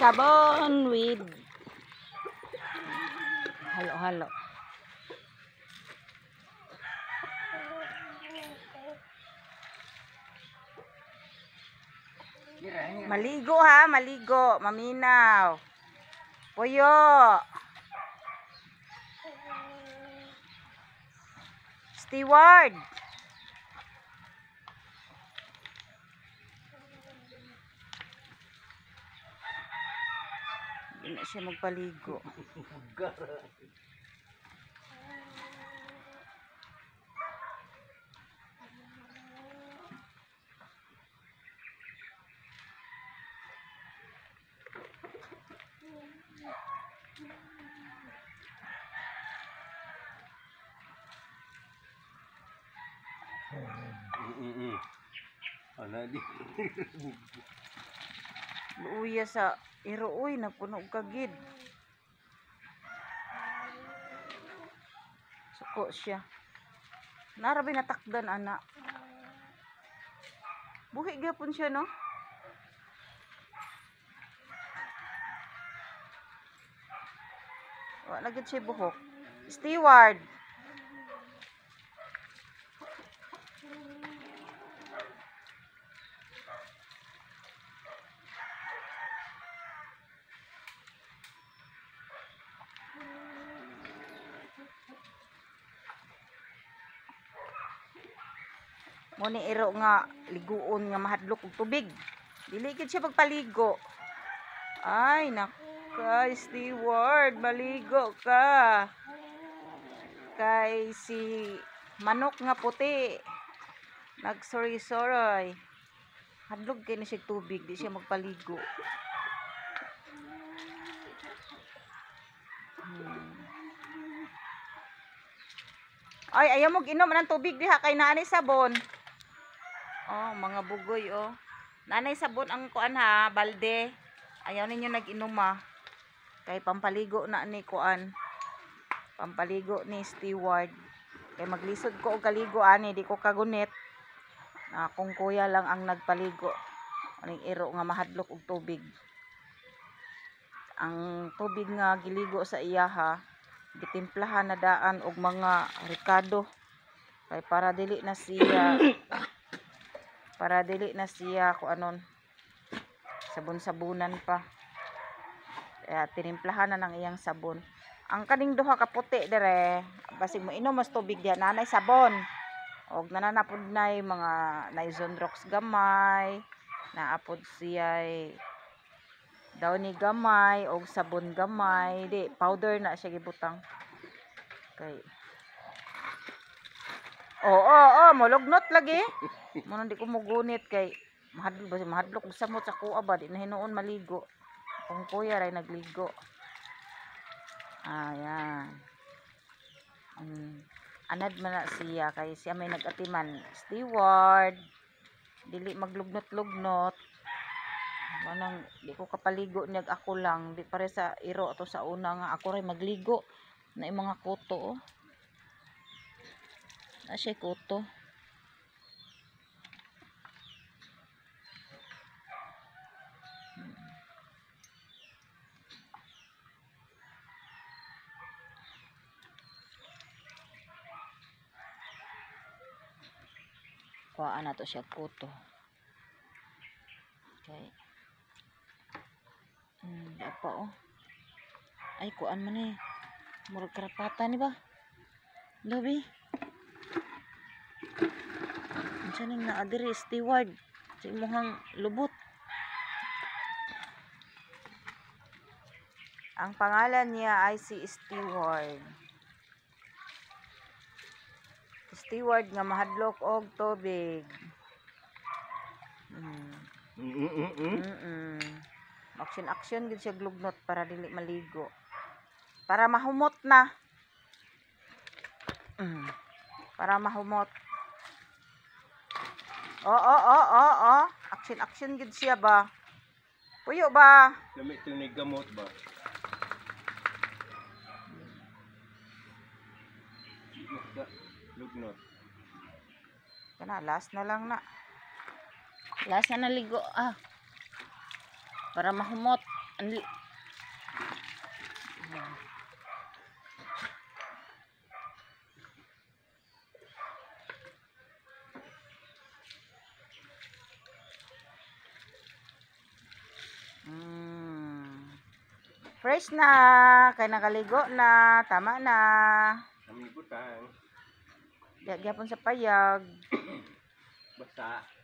sabon with halo-halo. Maligo ha, maligo, maminaw. Puyo. Steward. Hindi na siya magpaligo. Ana di. Luuya sa iruoy napuno kagid. Suko siya. Narabi natakdan ana. Buhi gyapon siya no. Wa lagid siya buhok. Steward. Muni iro nga liguon nga mahadlok og tubig. Dili gid siya pagpaligo. Ay nakay Steward, maligo ka. Kay si manok nga puti. Nagsori-soroy. Hadlok kay ni siya tubig, di siya magpaligo. Ay, ayaw mo ginom ng tubig diha kay naanay sabon. Oh, mga bugoy oh. Nanay sabon ang kuan ha, balde. Ayaw ninyo nag-inom ha. Kay pampaligo na ni kuan. Pampaligo ni Steward. Kay maglisod ko og kaligo ani, di ko kagunit. Kung kuya lang ang nagpaligo. Aning iro nga mahadlok og tubig. Ang tubig nga giligo sa iya ha, gitimplahan na daan og mga ricado. Kay para dili na siya ko anon sabon-sabunan pa. Kaya tinimplahan na ng iyang sabon. Ang kaning duha ka puti dire, basig mo inom mas tubig diha nanay sabon. Og nananapod nay mga Zonrox gamay, naapod siya Downy gamay og sabon gamay, di powder na siya gibutang. Kay molognot lagi. Mo di ko mugunit kay mahadlok og samot sa kuha ba di na hinuon maligo. Kung kuya ray nagligo. Ayan. Anad man na siya kay siya may nagatiman. Steward. Dili maglugnot-lugnot. Manang di ko kapaligo niyag ako lang. Di pare sa iro to sa una nga ako ray magligo na mga kuto. Na siya kuto. Kuhaan na to siya kuto. Okay. Apa oh. Ay kuan man eh. Murag karapatan ni ba? Labi. Unsa ning naa diri Steward? Sa imong lubot. Ang pangalan niya ay si Steward. Steward nga mahadlok og tubig. Action gid siya glugnot para dili maligo. Para mahumot na. Para mahumot. Action gid siya ba? Puyo ba? Lami tinig gamot ba? Lugnot. Kana last na lang na. Last na naligo para mahumot. Anli- Fresh na, kay nakaligo na, tama na. Kami butang. Gyapon sa payag. Basta.